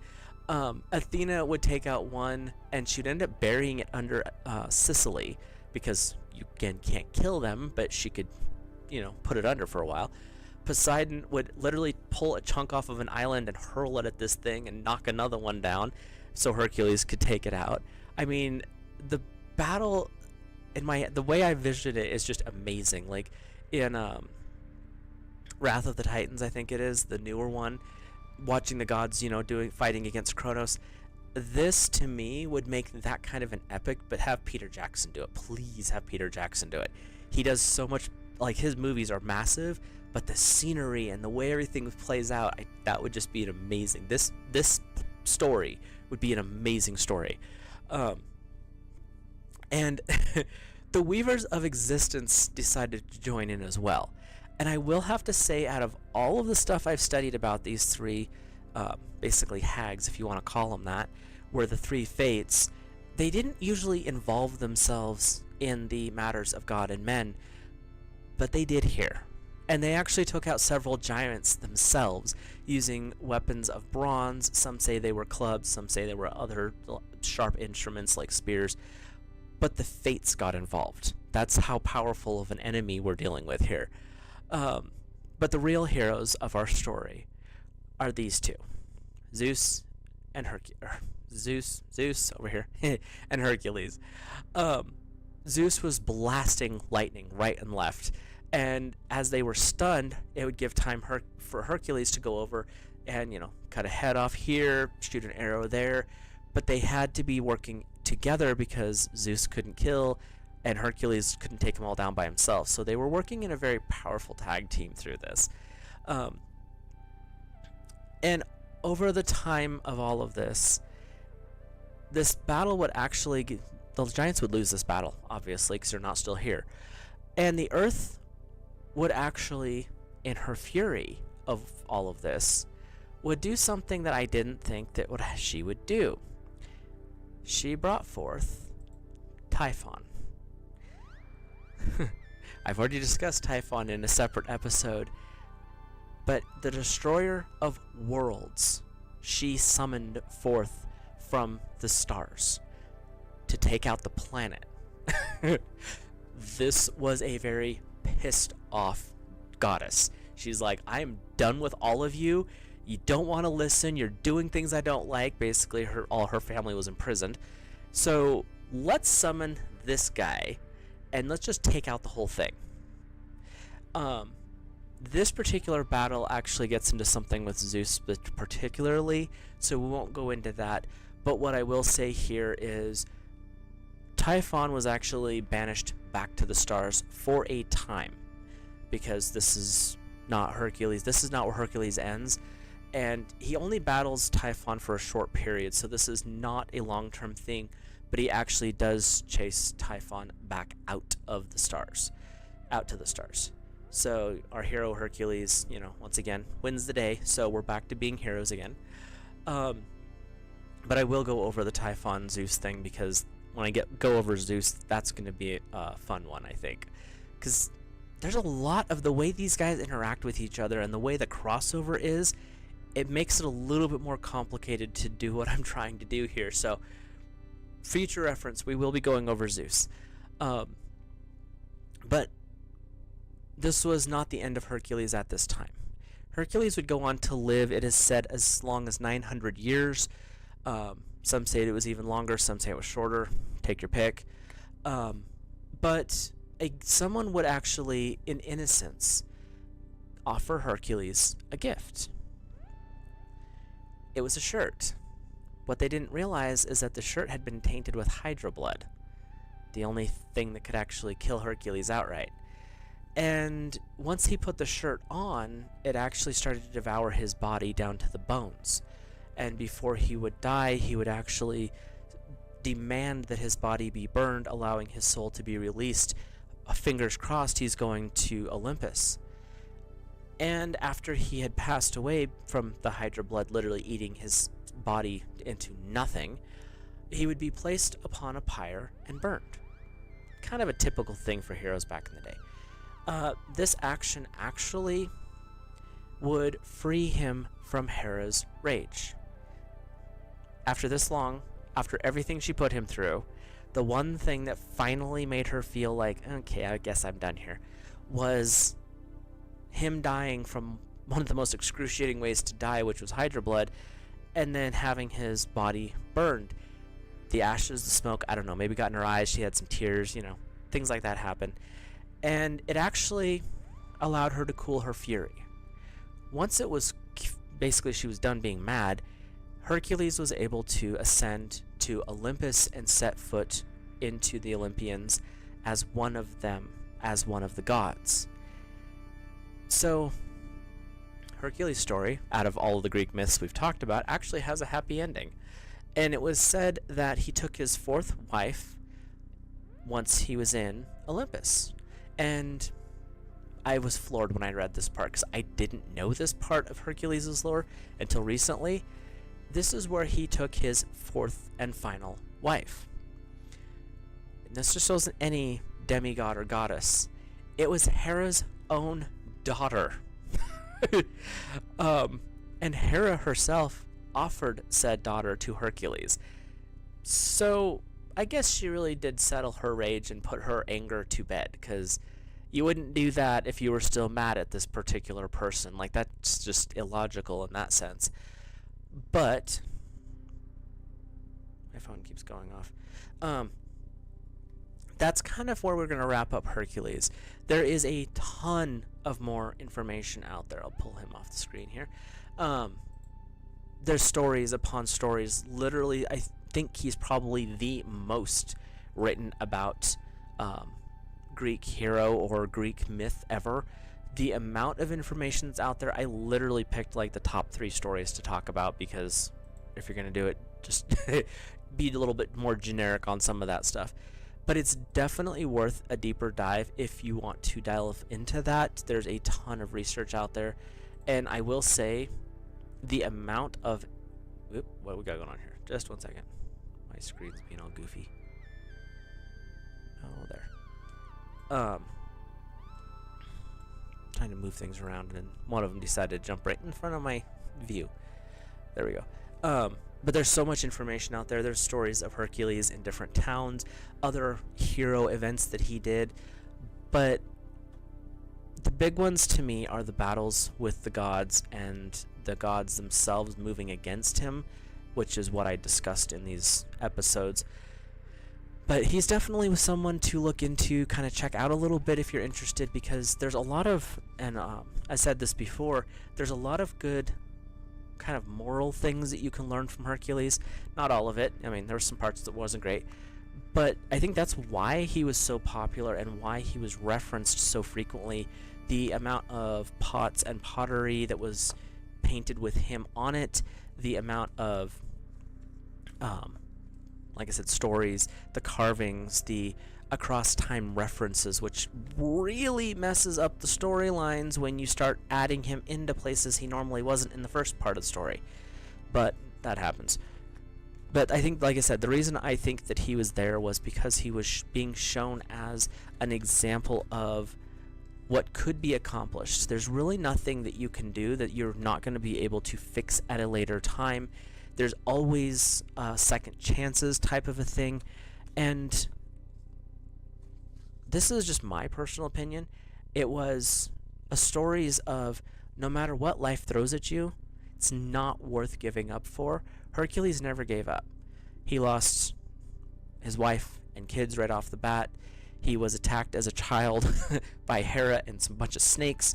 Athena would take out one, and she'd end up burying it under Sicily, because you, again, can't kill them, but she could, put it under for a while. Poseidon would literally pull a chunk off of an island and hurl it at this thing and knock another one down so Hercules could take it out. I mean, the battle the way I visioned it is just amazing. Like in Wrath of the Titans, I think it is, the newer one, watching the gods, fighting against Kronos. This, to me, would make that kind of an epic, but have Peter Jackson do it. Please have Peter Jackson do it. He does so much, like, his movies are massive, but the scenery and the way everything plays out, that would just be an amazing... This story would be an amazing story. And the Weavers of Existence decided to join in as well. And I will have to say, out of all of the stuff I've studied about these three, basically hags, if you want to call them that, were the three fates, they didn't usually involve themselves in the matters of God and men, but they did here. And they actually took out several giants themselves, using weapons of bronze. Some say they were clubs, some say they were other sharp instruments like spears, but the fates got involved. That's how powerful of an enemy we're dealing with here. But the real heroes of our story are these two, Zeus and Zeus over here, and Hercules. Zeus was blasting lightning right and left, and as they were stunned, it would give time for Hercules to go over and, cut a head off here, shoot an arrow there, but they had to be working together because Zeus couldn't kill, and Hercules couldn't take them all down by himself. So they were working in a very powerful tag team through this. And over the time of all of this, this battle would actually the giants would lose this battle, obviously, because they're not still here. And the earth would actually, in her fury of all of this, would do something that I didn't think that she would do. She brought forth Typhon. I've already discussed Typhon in a separate episode, but the destroyer of worlds, she summoned forth from the stars to take out the planet. This was a very pissed off goddess. She's like, I am done with all of you. You don't want to listen. You're doing things I don't like. Basically, all her family was imprisoned. So let's summon this guy, and let's just take out the whole thing. This particular battle actually gets into something with Zeus particularly, so we won't go into that. But what I will say here is Typhon was actually banished back to the stars for a time, because this is not Hercules. This is not where Hercules ends, and he only battles Typhon for a short period, so this is not a long-term thing, but he actually does chase Typhon back out of the stars, out to the stars. So our hero Hercules, once again, wins the day, so we're back to being heroes again. But I will go over the Typhon Zeus thing, because when I go over Zeus, that's going to be a fun one, I think. Because there's a lot of the way these guys interact with each other and the way the crossover is, it makes it a little bit more complicated to do what I'm trying to do here. So, future reference, we will be going over Zeus. But this was not the end of Hercules at this time. Hercules would go on to live, it is said, as long as 900 years. Some say it was even longer, some say it was shorter. Take your pick. But someone would actually, in innocence, offer Hercules a gift. It was a shirt. What they didn't realize is that the shirt had been tainted with Hydra blood, the only thing that could actually kill Hercules outright. And once he put the shirt on, it actually started to devour his body down to the bones. And before he would die, he would actually demand that his body be burned, allowing his soul to be released. Fingers crossed he's going to Olympus. And after he had passed away from the Hydra blood literally eating his body into nothing, he would be placed upon a pyre and burned. Kind of a typical thing for heroes back in the day. This action actually would free him from Hera's rage. After this long, after everything she put him through, the one thing that finally made her feel like, okay, I guess I'm done here, was him dying from one of the most excruciating ways to die, which was Hydra blood, and then having his body burned. The ashes, the smoke, I don't know, maybe got in her eyes, she had some tears, things like that happen. And it actually allowed her to cool her fury. Once it was, basically she was done being mad, Hercules was able to ascend to Olympus and set foot into the Olympians as one of them, as one of the gods. So, Hercules' story, out of all of the Greek myths we've talked about, actually has a happy ending. And it was said that he took his fourth wife once he was in Olympus. And I was floored when I read this part, because I didn't know this part of Hercules' lore until recently. This is where he took his fourth and final wife. And this just wasn't any demigod or goddess. It was Hera's own daughter. And Hera herself offered said daughter to Hercules. So I guess she really did settle her rage and put her anger to bed, because you wouldn't do that if you were still mad at this particular person. Like, that's just illogical in that sense. But my phone keeps going off. That's kind of where we're going to wrap up Hercules. There is a ton of more information out there. I'll pull him off the screen here. There's stories upon stories. Literally, I think he's probably the most written about Greek hero or Greek myth ever. The amount of information that's out there, I literally picked like the top 3 stories to talk about, because if you're going to do it, just be a little bit more generic on some of that stuff. But it's definitely worth a deeper dive if you want to delve into that. There's a ton of research out there. And I will say the amount of... what we got going on here? Just one second. My screen's being all goofy. Oh, there. Trying to move things around, and one of them decided to jump right in front of my view. There we go. But there's so much information out there. There's stories of Hercules in different towns, other hero events that he did. But the big ones to me are the battles with the gods and the gods themselves moving against him, which is what I discussed in these episodes. But he's definitely someone to look into, kind of check out a little bit if you're interested, because there's a lot of, and I said this before, there's a lot of good kind of moral things that you can learn from Hercules. Not all of it. I mean, there were some parts that wasn't great. But I think that's why he was so popular and why he was referenced so frequently. The amount of pots and pottery that was painted with him on it, the amount of like I said, stories, the carvings, the across time references, which really messes up the storylines when you start adding him into places he normally wasn't in the first part of the story. But that happens. But I think, like I said, the reason I think that he was there was because he was being shown as an example of what could be accomplished. There's really nothing that you can do that you're not going to be able to fix at a later time. There's always second chances type of a thing. And this is just my personal opinion. It was a stories of no matter what life throws at you, it's not worth giving up for. Hercules never gave up. He lost his wife and kids right off the bat. He was attacked as a child by Hera and some bunch of snakes.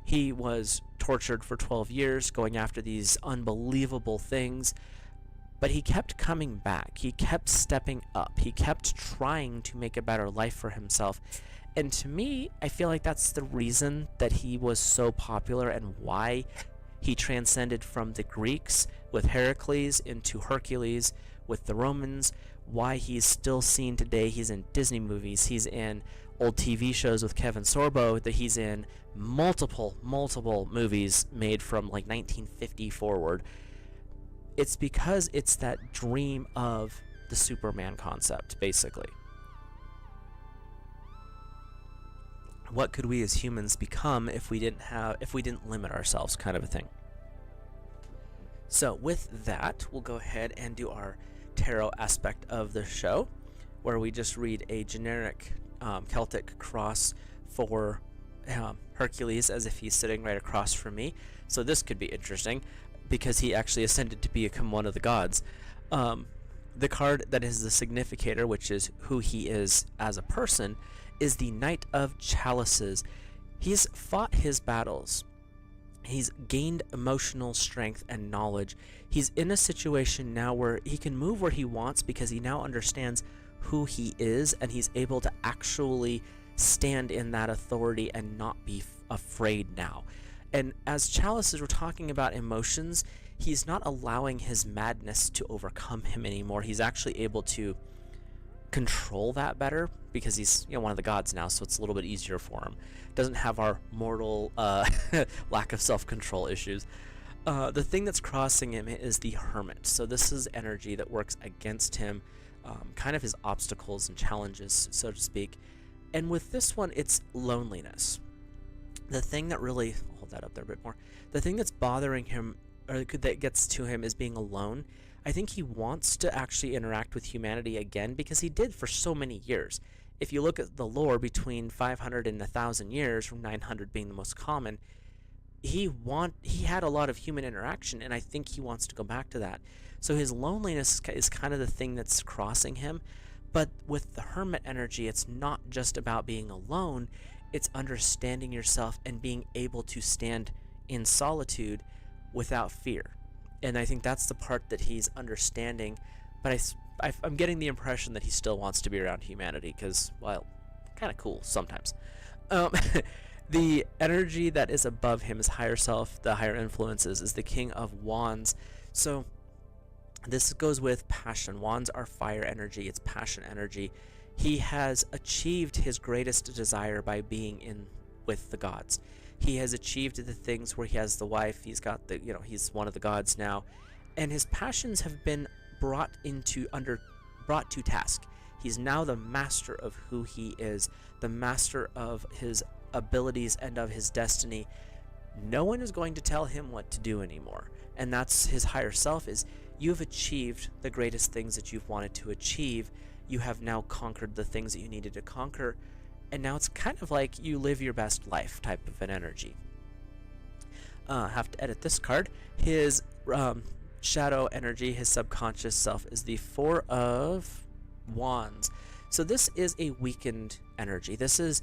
He was tortured for 12 years going after these unbelievable things. But he kept coming back. He kept stepping up. He kept trying to make a better life for himself. And to me, I feel like that's the reason that he was so popular and why he transcended from the Greeks with Heracles into Hercules with the Romans, why he's still seen today. He's in Disney movies. He's in old TV shows with Kevin Sorbo, that he's in multiple movies made from like 1950 forward. It's because it's that dream of the Superman concept, basically. What could we as humans become if we didn't limit ourselves, kind of a thing. So with that, we'll go ahead and do our tarot aspect of the show, where we just read a generic Celtic cross for Hercules as if he's sitting right across from me. So this could be interesting because he actually ascended to become one of the gods. The card that is the significator, which is who he is as a person, is the Knight of Chalices. He's fought his battles. He's gained emotional strength and knowledge. He's in a situation now where he can move where he wants because he now understands who he is, and he's able to actually stand in that authority and not be afraid now. And as Chalices, we're talking about emotions. He's not allowing his madness to overcome him anymore. He's actually able to control that better because he's one of the gods now, so it's a little bit easier for him. Doesn't have our mortal lack of self-control issues. The thing that's crossing him is the Hermit. So this is energy that works against him, kind of his obstacles and challenges, so to speak. And with this one, it's loneliness. The thing that really, I'll hold that up there a bit more. The thing that's bothering him, or that gets to him, is being alone. I think he wants to actually interact with humanity again because he did for so many years. If you look at the lore between 500 and 1,000 years, from 900 being the most common, he had a lot of human interaction, and I think he wants to go back to that. So his loneliness is kind of the thing that's crossing him. But with the Hermit energy, it's not just about being alone, it's understanding yourself and being able to stand in solitude without fear. And I think that's the part that he's understanding, but I'm getting the impression that he still wants to be around humanity because, well, kind of cool sometimes. The energy that is above him, his higher self, the higher influences, is the King of Wands. So This goes with passion. Wands are fire energy, it's passion energy. He has achieved his greatest desire by being in with the gods. He has achieved the things where he has the wife, he's got the, he's one of the gods now, and his passions have been brought to task. He's now the master of who he is, the master of his abilities and of his destiny. No one is going to tell him what to do anymore. And that's his higher self, is you've achieved the greatest things that you've wanted to achieve. You have now conquered the things that you needed to conquer. And now it's kind of like you live your best life type of an energy. Have to edit this card. His shadow energy, his subconscious self, is the Four of Wands. So this is a weakened energy. This is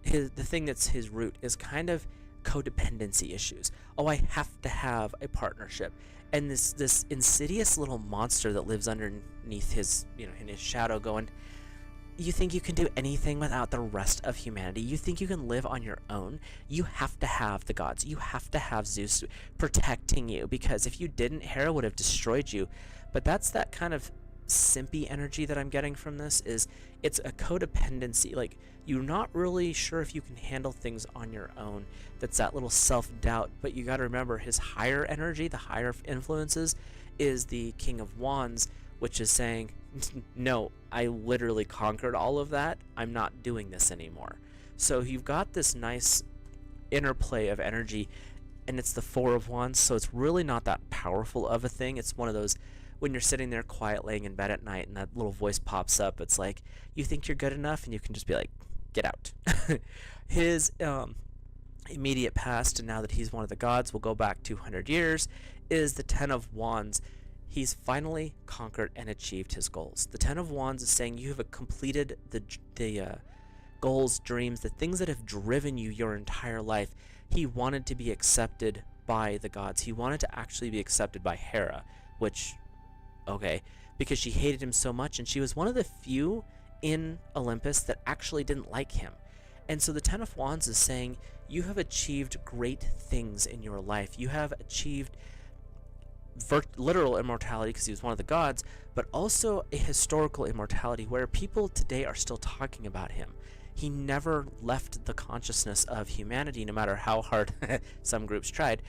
the thing that's his root is kind of codependency issues. Oh, I have to have a partnership. And this insidious little monster that lives underneath his, in his shadow going, you think you can do anything without the rest of humanity? You think you can live on your own? You have to have the gods. You have to have Zeus protecting you, because if you didn't, Hera would have destroyed you. But that's that kind of simpy energy that I'm getting from this. Is it's a codependency. Like, you're not really sure if you can handle things on your own. That's that little self-doubt. But you got to remember, his higher energy, the higher influences, is the King of Wands, which is saying, no, I literally conquered all of that. I'm not doing this anymore. So you've got this nice interplay of energy, and it's the Four of Wands, so it's really not that powerful of a thing. It's one of those, when you're sitting there quiet laying in bed at night and that little voice pops up, it's like, you think you're good enough, and you can just be like, get out. His immediate past, and now that he's one of the gods, we'll go back 200 years, is the Ten of Wands. He's finally conquered and achieved his goals. The Ten of Wands is saying you have completed the goals, dreams, the things that have driven you your entire life. He wanted to be accepted by the gods. He wanted to actually be accepted by Hera, which, okay, because she hated him so much, and she was one of the few in Olympus that actually didn't like him. And so the Ten of Wands is saying you have achieved great things in your life. You have achieved literal immortality, because he was one of the gods, but also a historical immortality where people today are still talking about him. He never left the consciousness of humanity, no matter how hard some groups tried,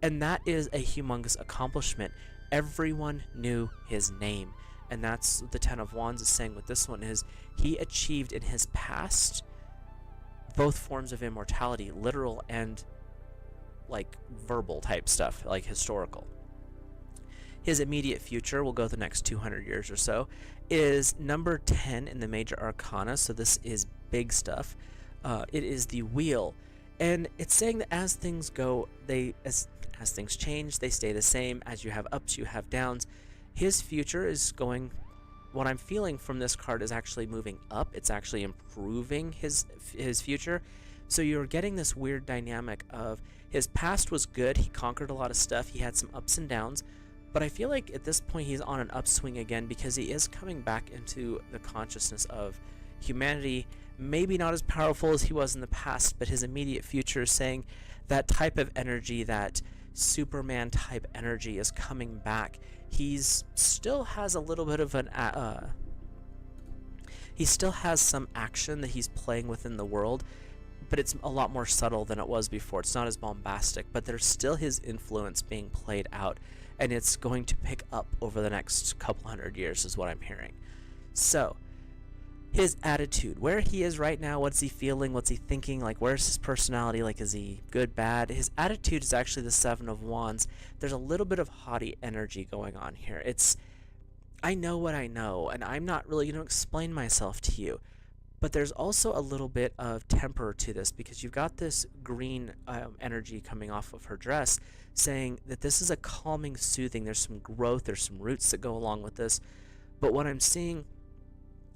and that is a humongous accomplishment. Everyone knew his name, and that's what the Ten of Wands is saying with this one, is he achieved in his past both forms of immortality, literal and like verbal type stuff, like historical. His immediate future, we'll go the next 200 years or so, is number 10 in the major arcana, so this is big stuff. It is the Wheel, and it's saying that as things go, as things change, they stay the same. As you have ups, you have downs. His future is going, what I'm feeling from this card is actually moving up. It's actually improving his future. So you're getting this weird dynamic of his past was good, he conquered a lot of stuff, he had some ups and downs, but I feel like at this point he's on an upswing again, because he is coming back into the consciousness of humanity. Maybe not as powerful as he was in the past, but his immediate future is saying that type of energy, that Superman type energy, is coming back. He's still has a little bit of an he still has some action that he's playing within the world, but it's a lot more subtle than it was before. It's not as bombastic, but there's still his influence being played out, and it's going to pick up over the next couple hundred years is what I'm hearing. So his attitude, where he is right now, what's he feeling, what's he thinking, like where's his personality, like is he good, bad? His attitude is actually the Seven of Wands. There's a little bit of haughty energy going on here. It's, I know what I know, and I'm not really going to explain myself to you. But there's also a little bit of temper to this, because you've got this green energy coming off of her dress, saying that this is a calming, soothing. There's some growth, there's some roots that go along with this. But what I'm seeing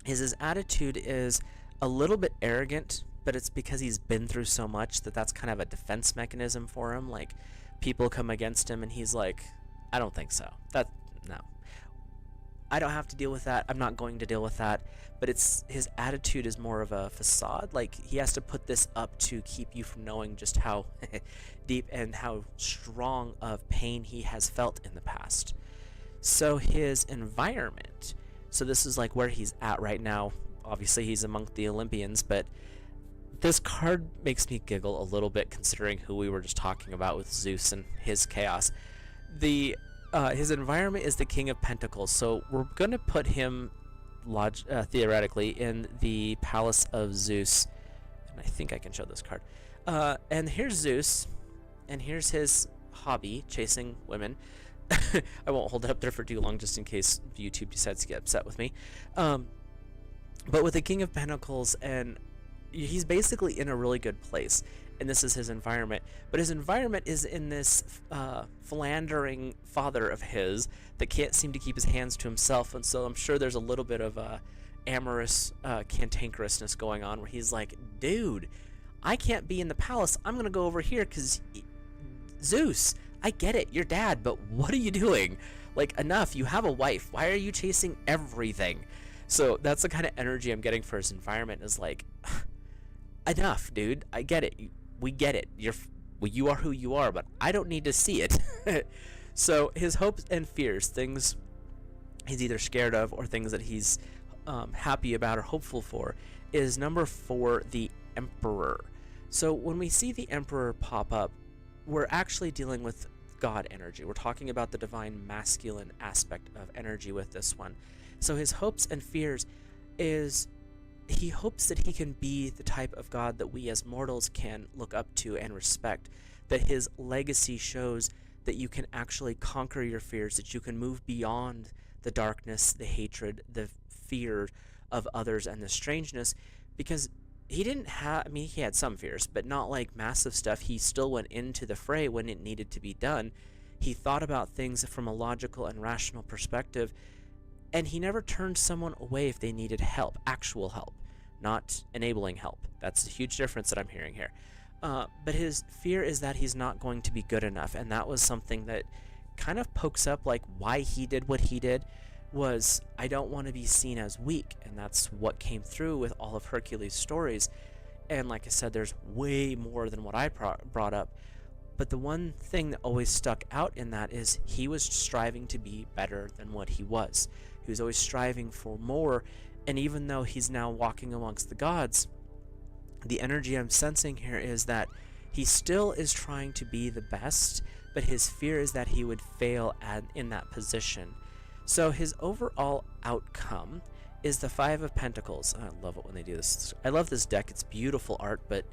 is his attitude is a little bit arrogant, but it's because he's been through so much that that's kind of a defense mechanism for him. Like, people come against him and he's like, I don't think so. No. I don't have to deal with that. I'm not going to deal with that. But it's, his attitude is more of a facade. Like, he has to put this up to keep you from knowing just how deep and how strong of pain he has felt in the past. So his environment, so this is like where he's at right now. Obviously, he's among the Olympians, but this card makes me giggle a little bit considering who we were just talking about with Zeus and his chaos. His environment is the King of Pentacles, so we're gonna put him theoretically in the Palace of Zeus, and I think I can show this card. And here's Zeus, and here's his hobby, chasing women. I won't hold it up there for too long just in case YouTube decides to get upset with me. But with the King of Pentacles, and he's basically in a really good place, and this is his environment. But his environment is in this philandering father of his that can't seem to keep his hands to himself, and so I'm sure there's a little bit of amorous cantankerousness going on where he's like, dude, I can't be in the palace. I'm going to go over here because Zeus, I get it, you're dad, but what are you doing? Like, enough. You have a wife. Why are you chasing everything? So that's the kind of energy I'm getting for his environment, is like, enough, dude. I get it. We get it. You are who you are, but I don't need to see it. So his hopes and fears, things he's either scared of or things that he's happy about or hopeful for, is number 4, the Emperor. So when we see the Emperor pop up, we're actually dealing with God energy. We're talking about the divine masculine aspect of energy with this one. So his hopes and fears is he hopes that he can be the type of God that we as mortals can look up to and respect, that his legacy shows that you can actually conquer your fears, that you can move beyond the darkness, the hatred, the fear of others, and the strangeness, because he didn't have, I mean, he had some fears, but not like massive stuff. He still went into the fray when it needed to be done. He thought about things from a logical and rational perspective, and he never turned someone away if they needed help, actual help, not enabling help. That's a huge difference that I'm hearing here. But his fear is that he's not going to be good enough, and that was something that kind of pokes up like why he did what he did, was I don't want to be seen as weak, and that's what came through with all of Hercules' stories. And like I said, there's way more than what I brought up, but the one thing that always stuck out in that is he was striving to be better than what he was. He was always striving for more, and even though he's now walking amongst the gods, the energy I'm sensing here is that he still is trying to be the best, but his fear is that he would fail in that position. So his overall outcome is the 5 of Pentacles. I love it when they do this. I love this deck. It's beautiful art, but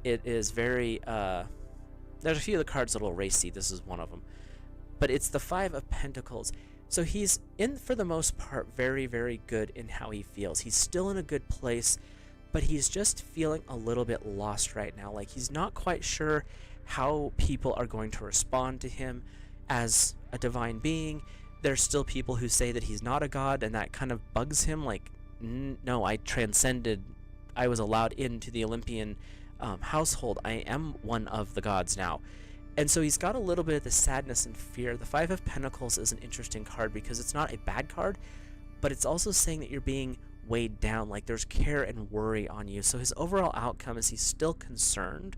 it is very... there's a few of the cards that are a little racy. This is one of them. But it's the 5 of Pentacles. So he's, for the most part, very, very good in how he feels. He's still in a good place, but he's just feeling a little bit lost right now. Like, he's not quite sure how people are going to respond to him as a divine being. There's still people who say that he's not a god, and that kind of bugs him. Like, no, I transcended. I was allowed into the Olympian household. I am one of the gods now. And so he's got a little bit of the sadness and fear. The 5 of Pentacles is an interesting card because it's not a bad card, but it's also saying that you're being weighed down, like there's care and worry on you. So his overall outcome is he's still concerned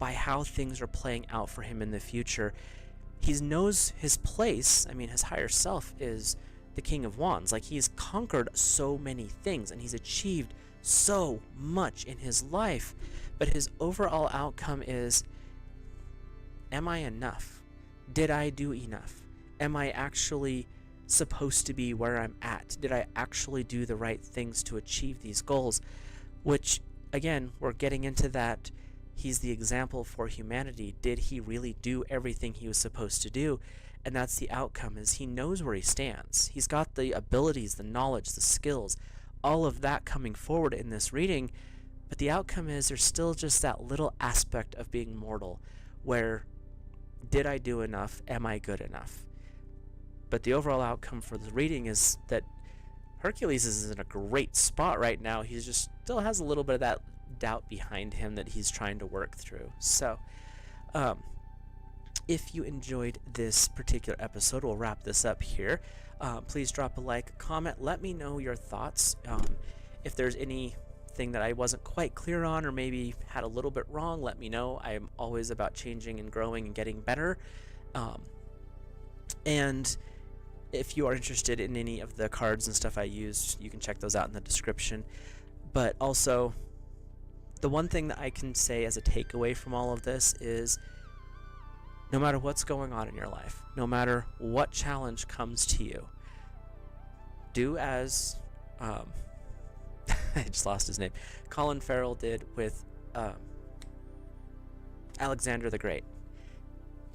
by how things are playing out for him in the future. He knows his place. I mean, his higher self is the King of Wands. Like, he's conquered so many things, and he's achieved so much in his life. But his overall outcome is, am I enough? Did I do enough? Am I actually supposed to be where I'm at? Did I actually do the right things to achieve these goals? Which, again, we're getting into that. He's the example for humanity. Did he really do everything he was supposed to do? And that's the outcome, is he knows where he stands. He's got the abilities, the knowledge, the skills, all of that coming forward in this reading. But the outcome is there's still just that little aspect of being mortal where, did I do enough? Am I good enough? But the overall outcome for the reading is that Hercules is in a great spot right now. He just still has a little bit of that doubt behind him that he's trying to work through. So if you enjoyed this particular episode, we'll wrap this up here. Please drop a like, comment, let me know your thoughts. If there's anything that I wasn't quite clear on or maybe had a little bit wrong, let me know. I'm always about changing and growing and getting better. And if you are interested in any of the cards and stuff I used, you can check those out in the description. But also, the one thing that I can say as a takeaway from all of this is, no matter what's going on in your life, no matter what challenge comes to you, do as I just lost his name, Colin Farrell did with Alexander the Great.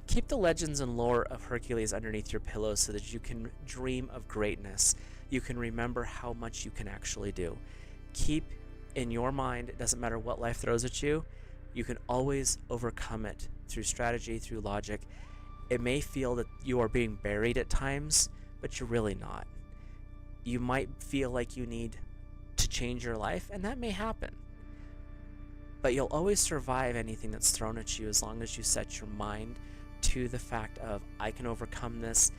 Keep the legends and lore of Hercules underneath your pillow so that you can dream of greatness. You can remember how much you can actually do. Keep in your mind, it doesn't matter what life throws at you, you can always overcome it through strategy, through logic. It may feel that you are being buried at times, but you're really not. You might feel like you need to change your life, and that may happen. But you'll always survive anything that's thrown at you as long as you set your mind to the fact of, I can overcome this.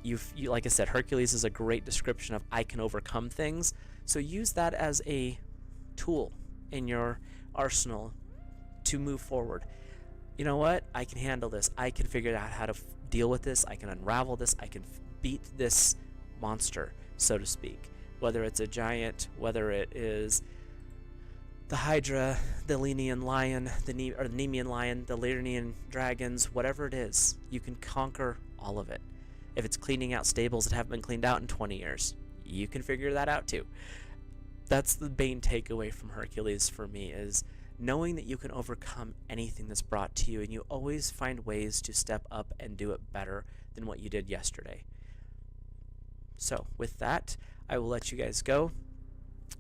You like I said, Hercules is a great description of I can overcome things. So use that as a tool in your arsenal to move forward. You know what? I can handle this. I can figure out how to deal with this. I can unravel this. I can beat this monster, so to speak. Whether it's a giant, whether it is the Hydra, the Lernean lion, the Nemean lion, the Lernean dragons, whatever it is, you can conquer all of it. If it's cleaning out stables that haven't been cleaned out in 20 years, you can figure that out too. That's the main takeaway from Hercules for me, is knowing that you can overcome anything that's brought to you, and you always find ways to step up and do it better than what you did yesterday. So with that, I will let you guys go.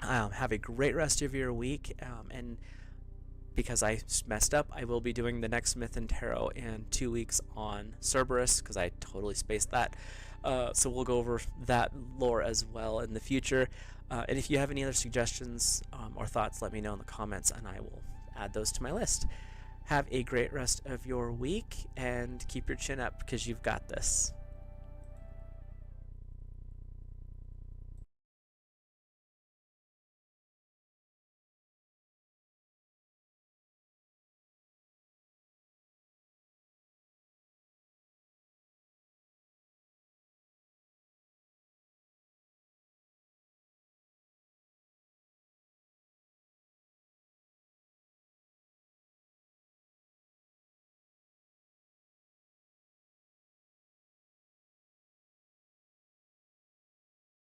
Have a great rest of your week, and because I messed up, I will be doing the next Myth and Tarot in 2 weeks on Cerberus, because I totally spaced that. So we'll go over that lore as well in the future. And if you have any other suggestions or thoughts, let me know in the comments, and I will add those to my list. Have a great rest of your week, and keep your chin up, because you've got this.